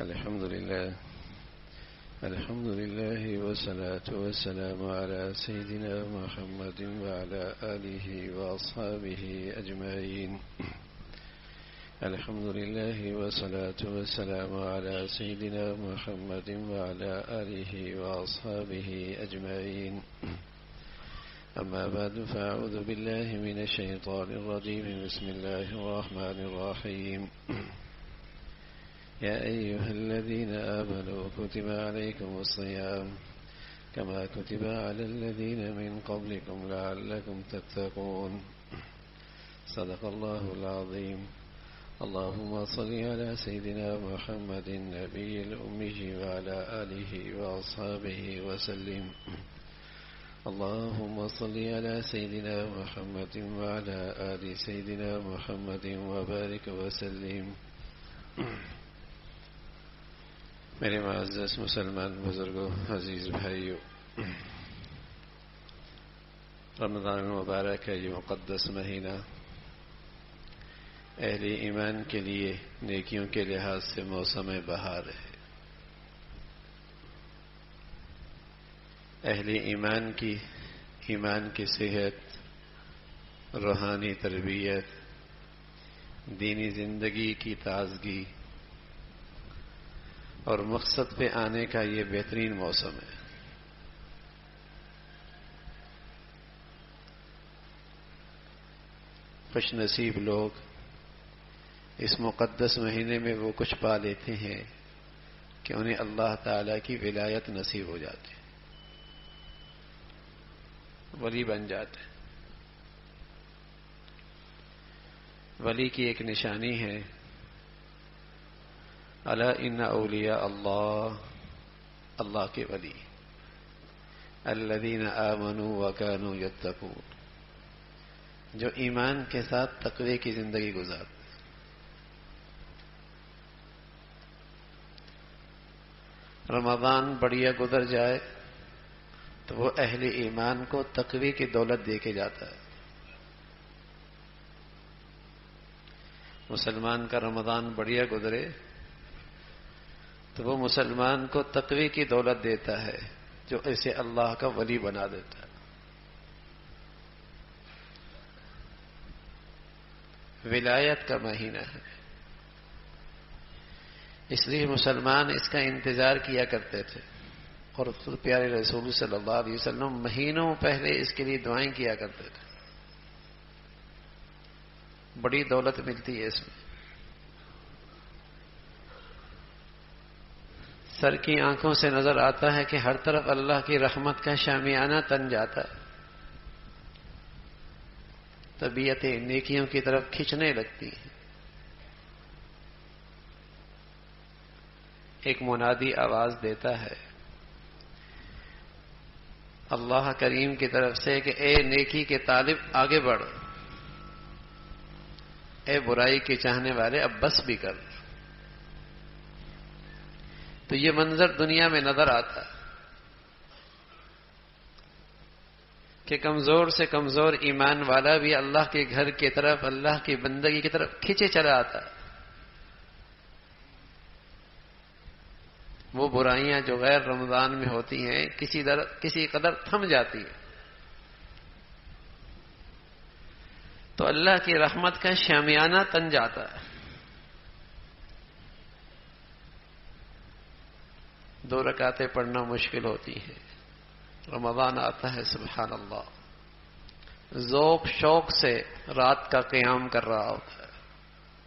الحمد لله والصلاة والسلام على سيدنا محمد وعلى آله وأصحابه أجمعين. الحمد لله والصلاة والسلام على سيدنا محمد وعلى آله وأصحابه أجمعين. أما بعد، فأعوذ بالله من الشيطان الرجيم. بسم الله الرحمن الرحيم. يا أيها الذين آمنوا كتب عليكم الصيام كما كتب على الذين من قبلكم لعلكم تتقون. صدق الله العظيم. اللهم صل على سيدنا محمد النبي الأمي وعلى آله وأصحابه وسلم. اللهم صل على سيدنا محمد وعلى آل سيدنا محمد وبارك وسلم. میرے معزز مسلمان بزرگوں، عزیز بھائیوں، رمضان المبارک کا یہ مقدس مہینہ اہل ایمان کے لیے نیکیوں کے لحاظ سے موسم بہار ہے۔ اہل ایمان کی صحت، روحانی تربیت، دینی زندگی کی تازگی اور مقصد پہ آنے کا یہ بہترین موسم ہے۔ خوش نصیب لوگ اس مقدس مہینے میں وہ کچھ پا لیتے ہیں کہ انہیں اللہ تعالی کی ولایت نصیب ہو جاتی ہے، ولی بن جاتے ہیں۔ ولی کی ایک نشانی ہے، الا ان اولیاء اللہ کے ولی الذین آمنوا وکانوا یتقون، جو ایمان کے ساتھ تقوی کی زندگی گزارتے۔ رمضان بڑھیا گزر جائے تو وہ اہل ایمان کو تقوی کی دولت دے کے جاتا ہے۔ مسلمان کا رمضان بڑھیا گزرے تو وہ مسلمان کو تقوی کی دولت دیتا ہے، جو اسے اللہ کا ولی بنا دیتا ہے۔ ولایت کا مہینہ ہے، اس لیے مسلمان اس کا انتظار کیا کرتے تھے، اور خود پیارے رسول صلی اللہ علیہ وسلم مہینوں پہلے اس کے لیے دعائیں کیا کرتے تھے۔ بڑی دولت ملتی ہے اس میں۔ سر کی آنکھوں سے نظر آتا ہے کہ ہر طرف اللہ کی رحمت کا شامیانہ تن جاتا ہے، طبیعتیں نیکیوں کی طرف کھنچنے لگتی ہیں۔ ایک منادی آواز دیتا ہے اللہ کریم کی طرف سے کہ اے نیکی کے طالب آگے بڑھ، اے برائی کے چاہنے والے اب بس بھی کر۔ تو یہ منظر دنیا میں نظر آتا ہے کہ کمزور سے کمزور ایمان والا بھی اللہ کے گھر کی طرف، اللہ کی بندگی کی طرف کھینچے چلا آتا ہے۔ وہ برائیاں جو غیر رمضان میں ہوتی ہیں کسی قدر تھم جاتی ہیں، تو اللہ کی رحمت کا شامیانہ تن جاتا ہے۔ 2 رکعتیں پڑھنا مشکل ہوتی ہے، رمضان آتا ہے سبحان اللہ ذوق شوق سے رات کا قیام کر رہا ہوتا ہے،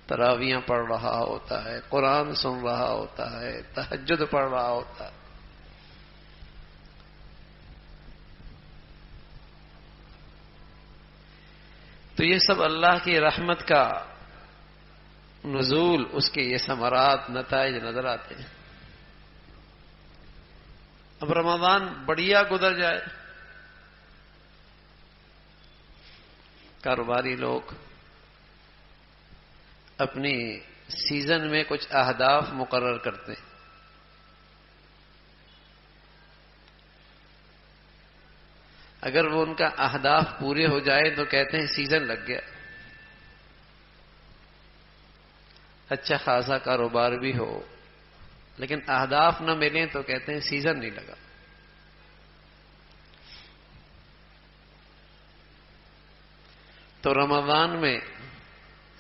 تراویاں پڑھ رہا ہوتا ہے، قرآن سن رہا ہوتا ہے، تہجد پڑھ رہا ہوتا ہے۔ تو یہ سب اللہ کی رحمت کا نزول، اس کے یہ ثمرات، نتائج نظر آتے ہیں۔ اب رمضان بڑھیا گزر جائے، کاروباری لوگ اپنی سیزن میں کچھ اہداف مقرر کرتے ہیں۔ اگر وہ ان کا اہداف پورے ہو جائے تو کہتے ہیں سیزن لگ گیا۔ اچھا خاصا کاروبار بھی ہو، لیکن اہداف نہ ملیں تو کہتے ہیں سیزن نہیں لگا. تو رمضان میں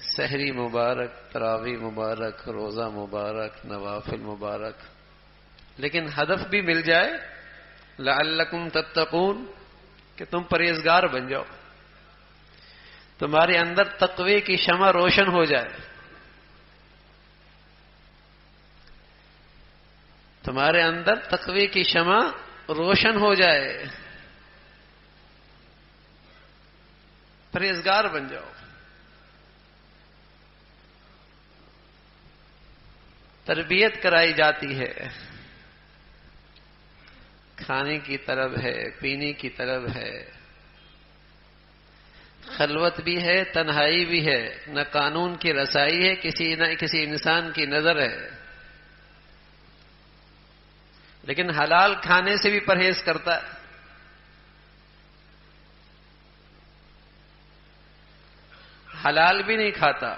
سحری مبارک، تراویح مبارک، روزہ مبارک، نوافل مبارک، لیکن ہدف بھی مل جائے لعلکم تتقون کہ تم پرہیزگار بن جاؤ، تمہارے اندر تقوی کی شمع روشن ہو جائے، تمہارے اندر تقوی کی شمع روشن ہو جائے، پرہیزگار بن جاؤ. تربیت کرائی جاتی ہے، کھانے کی طلب ہے، پینے کی طلب ہے، خلوت بھی ہے، تنہائی بھی ہے، نہ قانون کی رسائی ہے، کسی انسان کی نظر ہے، لیکن حلال کھانے سے بھی پرہیز کرتا ہے. حلال بھی نہیں کھاتا،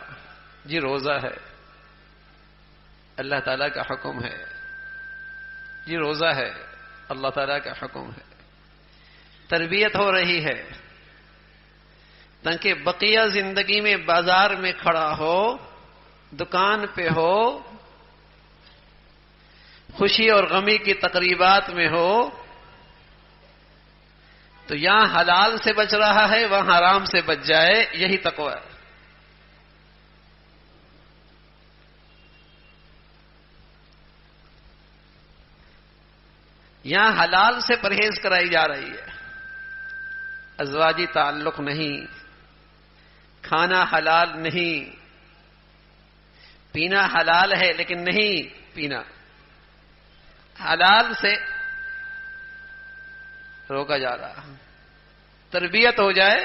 جی روزہ ہے، اللہ تعالیٰ کا حکم ہے، جی روزہ ہے، اللہ تعالیٰ کا حکم ہے. تربیت ہو رہی ہے تاکہ بقیہ زندگی میں بازار میں کھڑا ہو، دکان پہ ہو، خوشی اور غمی کی تقریبات میں ہو، تو یہاں حلال سے بچ رہا ہے وہاں حرام سے بچ جائے. یہی تقوی ہے. یہاں حلال سے پرہیز کرائی جا رہی ہے، ازواجی تعلق نہیں، کھانا حلال نہیں، پینا حلال ہے لیکن نہیں پینا، حلال سے روکا جا رہا. تربیت ہو جائے،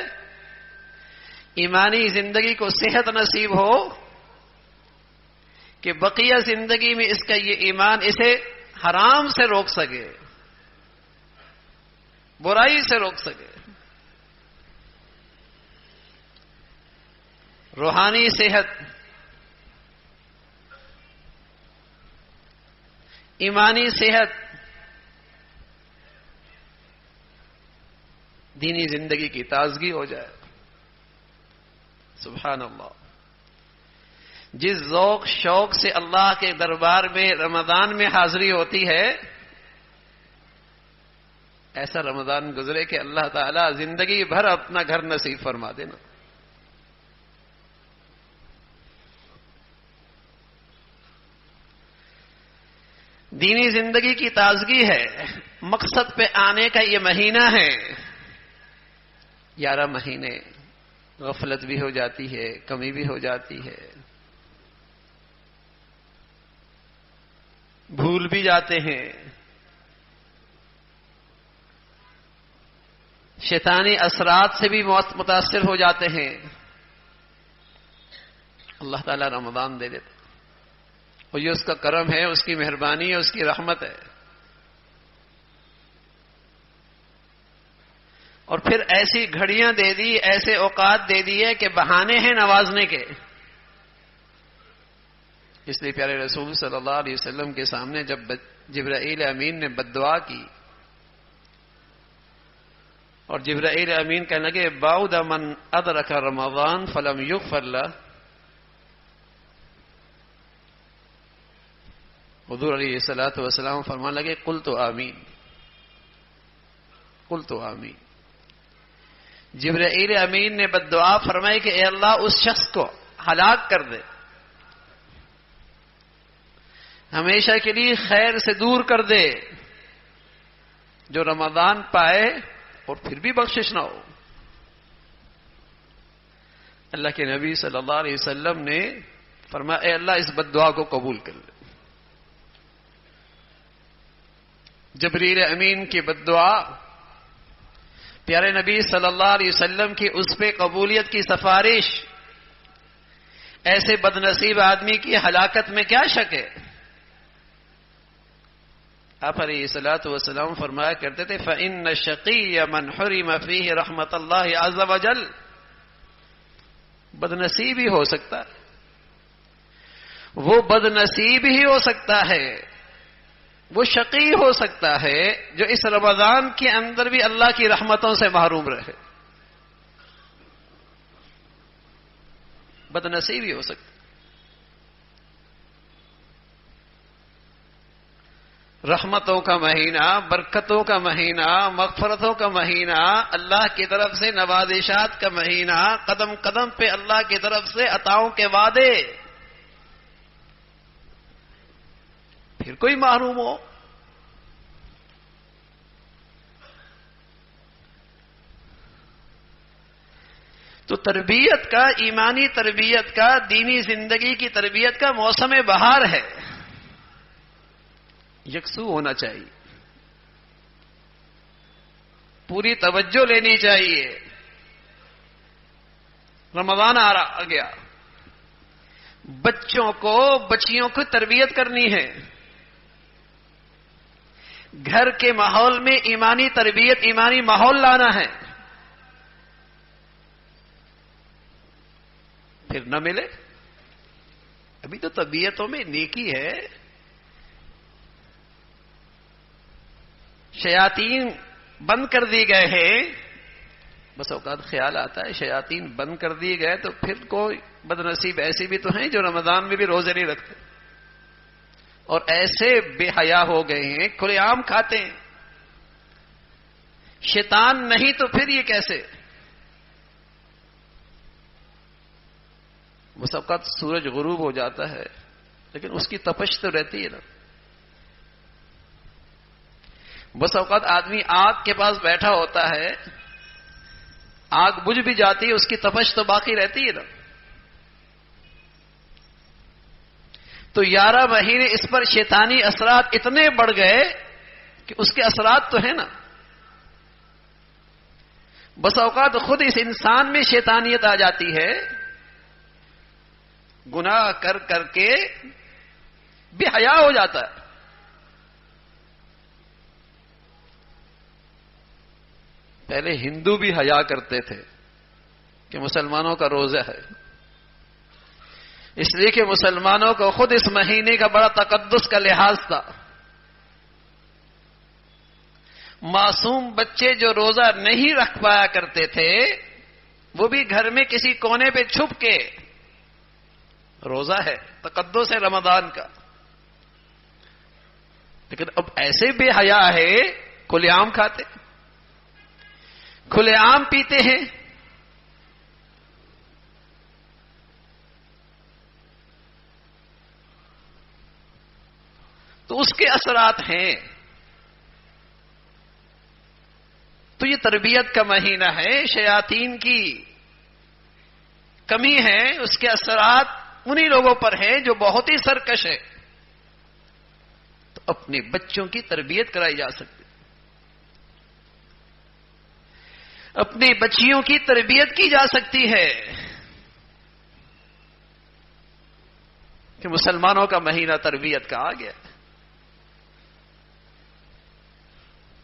ایمانی زندگی کو صحت نصیب ہو کہ بقیہ زندگی میں اس کا یہ ایمان اسے حرام سے روک سکے، برائی سے روک سکے. روحانی صحت، ایمانی صحت، دینی زندگی کی تازگی ہو جائے. سبحان اللہ. جس ذوق شوق سے اللہ کے دربار میں رمضان میں حاضری ہوتی ہے، ایسا رمضان گزرے کہ اللہ تعالیٰ زندگی بھر اپنا گھر نصیب فرما دینا. دینی زندگی کی تازگی ہے، مقصد پہ آنے کا یہ مہینہ ہے. 11 مہینے غفلت بھی ہو جاتی ہے، کمی بھی ہو جاتی ہے، بھول بھی جاتے ہیں، شیطانی اثرات سے بھی متاثر ہو جاتے ہیں. اللہ تعالیٰ رمضان دے دیتا، اور یہ اس کا کرم ہے، اس کی مہربانی ہے، اس کی رحمت ہے. اور پھر ایسی گھڑیاں دے دی، ایسے اوقات دے دیے کہ بہانے ہیں نوازنے کے. اس لیے پیارے رسول صلی اللہ علیہ وسلم کے سامنے جب جبرائیل امین نے بد دعا کی اور جبرائیل امین کہنے لگے بعد من ادرک رمضان فلم یغفر له، حضور علیہ الصلوۃ والسلام فرمانے لگے قلت آمین، قلت آمین. جبرائیل امین نے بد دعا فرمائی کہ اے اللہ اس شخص کو ہلاک کر دے، ہمیشہ کے لیے خیر سے دور کر دے، جو رمضان پائے اور پھر بھی بخشش نہ ہو. اللہ کے نبی صلی اللہ علیہ وسلم نے فرمایا اے اللہ اس بد دعا کو قبول کر لے. جبریل امین کی بد دعا پیارے نبی صلی اللہ علیہ وسلم کی اس پہ قبولیت کی سفارش، ایسے بد نصیب آدمی کی ہلاکت میں کیا شک ہے. آپ علیہ الصلوۃ والسلام فرمایا کرتے تھے فإن الشقی من حرم فیہ رحمت اللہ عز وجل، بد نصیب ہی ہو سکتا ہے، وہ بد نصیب ہی ہو سکتا ہے وہ شقی ہو سکتا ہے جو اس رمضان کے اندر بھی اللہ کی رحمتوں سے محروم رہے. بد نصیبی ہو سکتی. رحمتوں کا مہینہ، برکتوں کا مہینہ، مغفرتوں کا مہینہ، اللہ کی طرف سے نوازشات کا مہینہ، قدم قدم پہ اللہ کی طرف سے عطاؤں کے وعدے، پھر کوئی محروم ہو. تو تربیت کا، ایمانی تربیت کا، دینی زندگی کی تربیت کا موسم بہار ہے، یکسو ہونا چاہیے، پوری توجہ لینی چاہیے. رمضان آ گیا، بچوں کو، بچیوں کو تربیت کرنی ہے. گھر کے ماحول میں ایمانی تربیت، ایمانی ماحول لانا ہے. پھر نہ ملے. ابھی تو طبیعتوں میں نیکی ہے. شیاطین بند کر دیے گئے ہیں. بس اوقات خیال آتا ہے شیاطین بند کر دیے گئے تو پھر کوئی بد نصیب ایسے بھی تو ہیں جو رمضان میں بھی روزے نہیں رکھتے اور ایسے بے حیا ہو گئے ہیں کھلے عام کھاتے ہیں. شیطان نہیں تو پھر یہ کیسے؟ بس اوقات سورج غروب ہو جاتا ہے لیکن اس کی تپش تو رہتی ہے نا. بس اوقات آدمی آگ کے پاس بیٹھا ہوتا ہے، آگ بجھ بھی جاتی ہے، اس کی تپش تو باقی رہتی ہے نا. تو 11 مہینے اس پر شیطانی اثرات اتنے بڑھ گئے کہ اس کے اثرات تو ہیں نا. بس اوقات خود اس انسان میں شیطانیت آ جاتی ہے، گناہ کر کر کے بے حیا ہو جاتا ہے. پہلے ہندو بھی حیا کرتے تھے کہ مسلمانوں کا روزہ ہے، اس لیے کہ مسلمانوں کو خود اس مہینے کا بڑا تقدس کا لحاظ تھا. معصوم بچے جو روزہ نہیں رکھ پایا کرتے تھے وہ بھی گھر میں کسی کونے پہ چھپ کے روزہ ہے، تقدس ہے رمضان کا. لیکن اب ایسے بے حیا ہے، کھلے عام کھاتے، کھلے عام پیتے ہیں. تو اس کے اثرات ہیں. تو یہ تربیت کا مہینہ ہے، شیاطین کی کمی ہے، اس کے اثرات انہی لوگوں پر ہیں جو بہت ہی سرکش ہے. تو اپنے بچوں کی تربیت کرائی جا سکتی، اپنی بچیوں کی تربیت کی جا سکتی ہے. کہ مسلمانوں کا مہینہ تربیت کا آ گیا.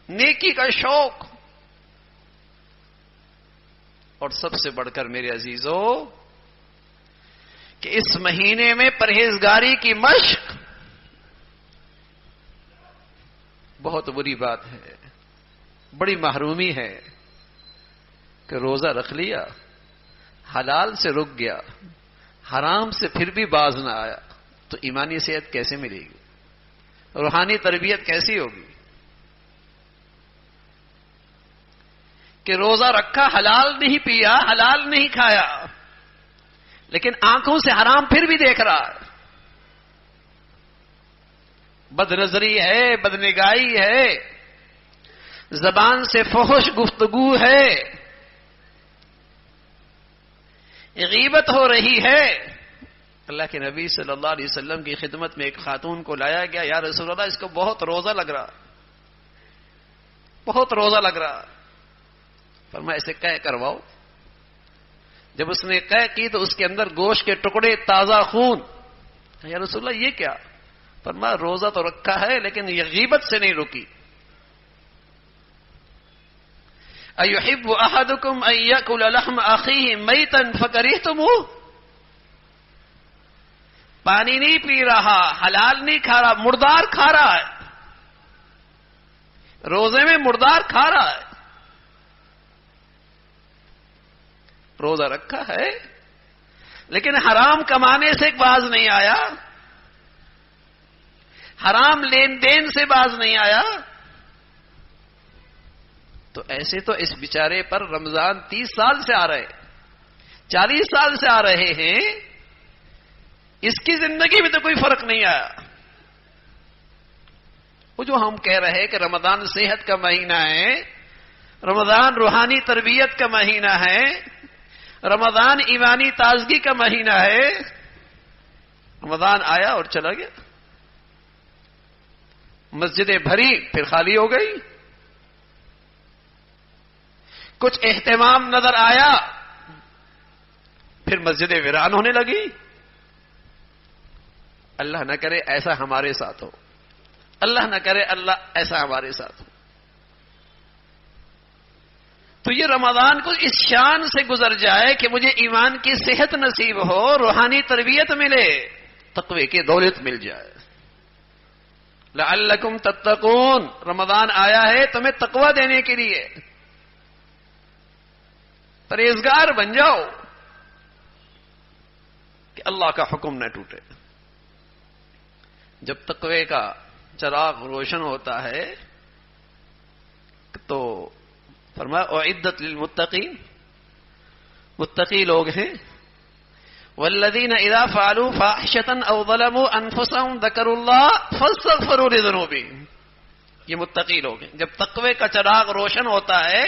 نیکی کا شوق، اور سب سے بڑھ کر میرے عزیزوں کہ اس مہینے میں پرہیزگاری کی مشق بہت بری بات ہے، بڑی محرومی ہے. کہ روزہ رکھ لیا، حلال سے رک گیا، حرام سے پھر بھی باز نہ آیا، تو ایمانی صحت کیسے ملے گی؟ روحانی تربیت کیسی ہوگی؟ کہ روزہ رکھا، حلال نہیں پیا، حلال نہیں کھایا، لیکن آنکھوں سے حرام پھر بھی دیکھ رہا ہے، بد نظری ہے، بد نگاہی ہے، زبان سے فحش گفتگو ہے، غیبت ہو رہی ہے. اللہ کے نبی صلی اللہ علیہ وسلم کی خدمت میں ایک خاتون کو لایا گیا، یا رسول اللہ اس کو بہت روزہ لگ رہا، بہت روزہ لگ رہا. فرمایا اسے قے کرواؤ. جب اس نے قے کی تو اس کے اندر گوشت کے ٹکڑے، تازہ خون. یا رسول اللہ یہ کیا؟ فرمایا روزہ تو رکھا ہے لیکن یہ غیبت سے نہیں رکی. اَيُحِبُّ أَحَدُكُمْ أَن يَأْكُلَ لَحْمَ أَخِيهِ مَيْتًا فَكَرِهْتُمُوهُ. پانی نہیں پی رہا، حلال نہیں کھا رہا، مردار کھا رہا ہے. روزے میں مردار کھا رہا ہے. روزہ رکھا ہے لیکن حرام کمانے سے باز نہیں آیا, حرام لین دین سے باز نہیں آیا. تو ایسے تو اس بیچارے پر رمضان 30 سال سے آ رہے, 40 سال سے آ رہے ہیں, اس کی زندگی میں تو کوئی فرق نہیں آیا. وہ جو ہم کہہ رہے ہیں کہ رمضان صحت کا مہینہ ہے, رمضان روحانی تربیت کا مہینہ ہے, رمضان ایمانی تازگی کا مہینہ ہے, رمضان آیا اور چلا گیا. مسجدیں بھری پھر خالی ہو گئی. کچھ اہتمام نظر آیا پھر مسجدیں ویران ہونے لگی. اللہ نہ کرے ایسا ہمارے ساتھ ہو, اللہ نہ کرے اللہ ایسا ہمارے ساتھ ہو. تو یہ رمضان کو اس شان سے گزر جائے کہ مجھے ایمان کی صحت نصیب ہو, روحانی تربیت ملے, تقوی کی دولت مل جائے. لعلکم تتقون, رمضان آیا ہے تمہیں تقوی دینے کے لیے. پرہیزگار بن جاؤ کہ اللہ کا حکم نہ ٹوٹے. جب تقوی کا چراغ روشن ہوتا ہے تو فرمایا اعدت للمتقین, متقی لوگ ہیں. والذین اذا فعلوا فاحشة او ظلموا انفسهم ذکروا اللہ فاستغفروا لذنوبهم, یہ متقی لوگ ہیں. جب تقوی کا چراغ روشن ہوتا ہے,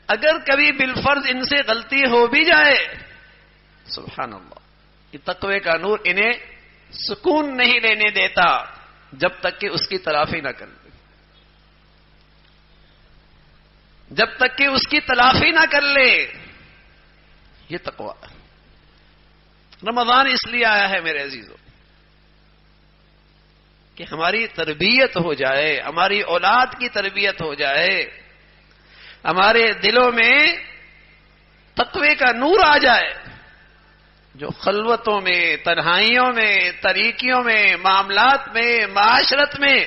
اگر کبھی بالفرض ان سے غلطی ہو بھی جائے, سبحان اللہ, یہ تقوی کا نور انہیں سکون نہیں لینے دیتا جب تک کہ اس کی تلافی نہ کر لے, جب تک کہ اس کی تلافی نہ کر لے. یہ تقوی. رمضان اس لیے آیا ہے میرے عزیزوں کہ ہماری تربیت ہو جائے, ہماری اولاد کی تربیت ہو جائے, ہمارے دلوں میں تقوی کا نور آ جائے, جو خلوتوں میں, تنہائیوں میں, طریقیوں میں, معاملات میں, معاشرت میں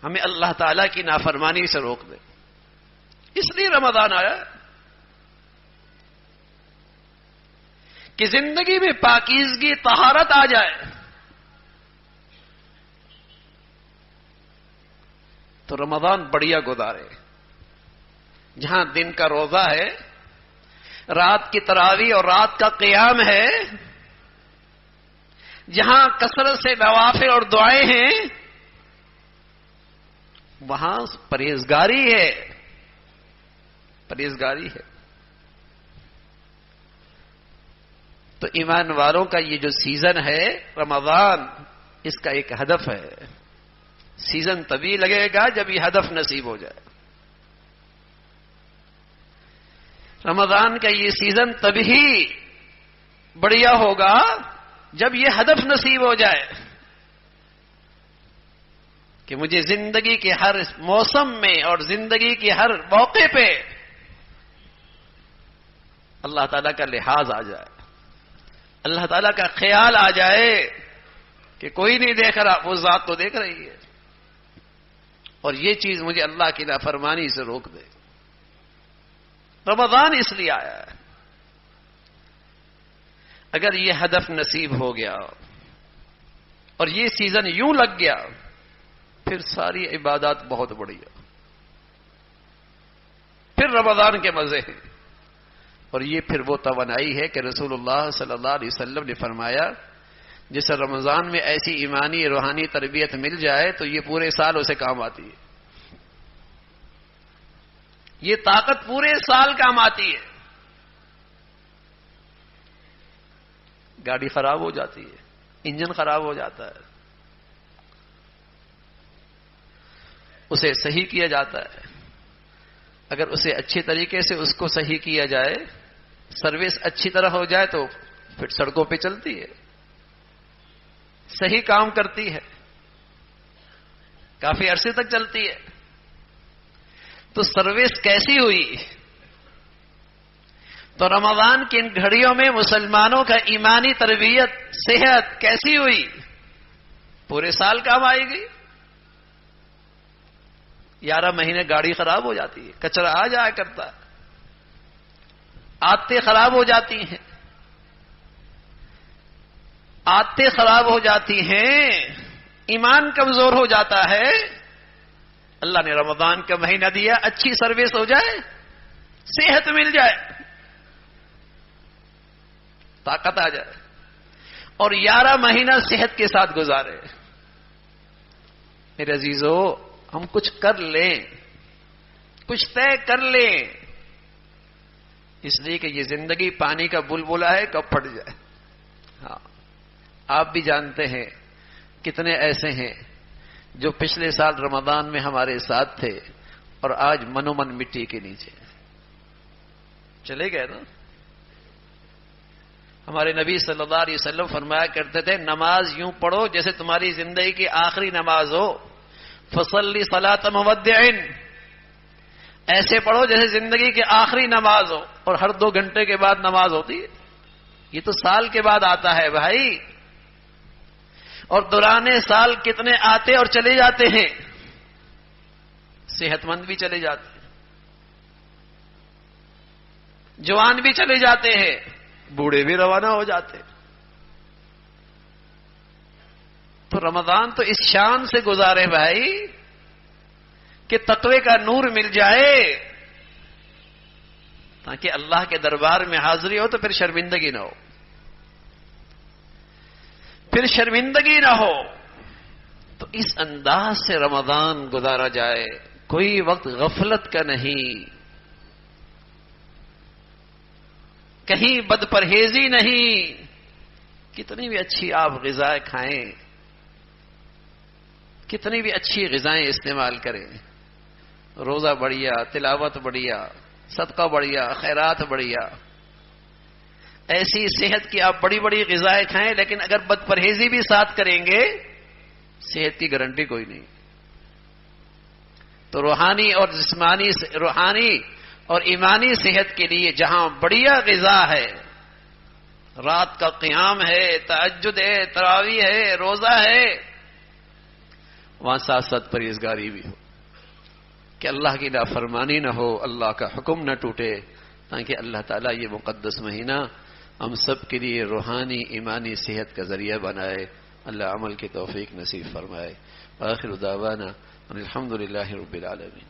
ہمیں اللہ تعالی کی نافرمانی سے روک دے. اس لیے رمضان آیا کہ زندگی میں پاکیزگی, طہارت آ جائے. تو رمضان بڑھیا گزارے. جہاں دن کا روزہ ہے, رات کی تراویح اور رات کا قیام ہے, جہاں کثرت سے نوافل اور دعائیں ہیں, وہاں پرہیزگاری ہے, پرہیزگاری ہے. تو ایمان والوں کا یہ جو سیزن ہے رمضان, اس کا ایک ہدف ہے. سیزن تبھی لگے گا جب یہ ہدف نصیب ہو جائے. رمضان کا یہ سیزن تبھی بڑھیا ہوگا جب یہ ہدف نصیب ہو جائے کہ مجھے زندگی کے ہر موسم میں اور زندگی کے ہر موقع پہ اللہ تعالیٰ کا لحاظ آ جائے, اللہ تعالیٰ کا خیال آ جائے کہ کوئی نہیں دیکھ رہا, وہ ذات تو دیکھ رہی ہے, اور یہ چیز مجھے اللہ کی نافرمانی سے روک دے. رمضان اس لیے آیا ہے. اگر یہ ہدف نصیب ہو گیا اور یہ سیزن یوں لگ گیا, پھر ساری عبادات بہت بڑھیا, پھر رمضان کے مزے ہیں. اور یہ پھر وہ توانائی ہے کہ رسول اللہ صلی اللہ علیہ وسلم نے فرمایا جسے رمضان میں ایسی ایمانی روحانی تربیت مل جائے تو یہ پورے سال اسے کام آتی ہے. یہ طاقت پورے سال کام آتی ہے. گاڑی خراب ہو جاتی ہے, انجن خراب ہو جاتا ہے, اسے صحیح کیا جاتا ہے. اگر اسے اچھے طریقے سے اس کو صحیح کیا جائے, سروس اچھی طرح ہو جائے تو پھر سڑکوں پہ چلتی ہے, صحیح کام کرتی ہے, کافی عرصے تک چلتی ہے. تو سروس کیسی ہوئی؟ تو رمضان کی ان گھڑیوں میں مسلمانوں کا ایمانی تربیت صحت کیسی ہوئی؟ پورے سال کام آئے گی. 11 مہینے گاڑی خراب ہو جاتی ہے، کچرا آ جایا کرتا ہے، عادتیں خراب ہو جاتی ہیں، عادتیں خراب ہو جاتی ہیں، ایمان کمزور ہو جاتا ہے. اللہ نے رمضان کا مہینہ دیا، اچھی سروس ہو جائے، صحت مل جائے، طاقت آ جائے، اور 11 مہینہ صحت کے ساتھ گزارے. میرے عزیزو، ہم کچھ کر لیں، کچھ طے کر لیں، اس لیے کہ یہ زندگی پانی کا بلبلا ہے، کب پھٹ جائے. ہاں، آپ بھی جانتے ہیں کتنے ایسے ہیں جو پچھلے سال رمضان میں ہمارے ساتھ تھے اور آج منو من مٹی کے نیچے چلے گئے نا. ہمارے نبی صلی اللہ علیہ وسلم فرمایا کرتے تھے، نماز یوں پڑھو جیسے تمہاری زندگی کی آخری نماز ہو. فصلی صلاۃ مودع، ایسے پڑھو جیسے زندگی کی آخری نماز ہو. اور ہر 2 گھنٹے کے بعد نماز ہوتی ہے؟ یہ تو سال کے بعد آتا ہے بھائی. اور دوران سال کتنے آتے اور چلے جاتے ہیں، صحت مند بھی چلے جاتے ہیں، جوان بھی چلے جاتے ہیں، بوڑھے بھی روانہ ہو جاتے. تو رمضان تو اس شان سے گزارے بھائی کہ تقوی کا نور مل جائے، تاکہ اللہ کے دربار میں حاضری ہو تو پھر شرمندگی نہ ہو، پھر شرمندگی نہ ہو. تو اس انداز سے رمضان گزارا جائے، کوئی وقت غفلت کا نہیں، کہیں بد پرہیزی نہیں. کتنی بھی اچھی آپ غذائیں کھائیں، کتنی بھی اچھی غذائیں استعمال کریں، روزہ بڑھیا، تلاوت بڑھیا، صدقہ بڑھیا، خیرات بڑھیا، ایسی صحت کی آپ بڑی بڑی غذائیں کھائیں، لیکن اگر بد پرہیزی بھی ساتھ کریں گے صحت کی گارنٹی کوئی نہیں. تو روحانی اور جسمانی، روحانی اور ایمانی صحت کے لیے جہاں بڑھیا غذا ہے، رات کا قیام ہے، تہجد ہے، تراویح ہے، روزہ ہے، وہاں ساتھ ساتھ پرہیزگاری بھی ہو کہ اللہ کی نافرمانی نہ ہو، اللہ کا حکم نہ ٹوٹے، تاکہ اللہ تعالیٰ یہ مقدس مہینہ ہم سب کے لیے روحانی ایمانی صحت کا ذریعہ بنائے. اللہ عمل کی توفیق نصیب فرمائے. آخر دعوانا الحمد للہ رب العالمین.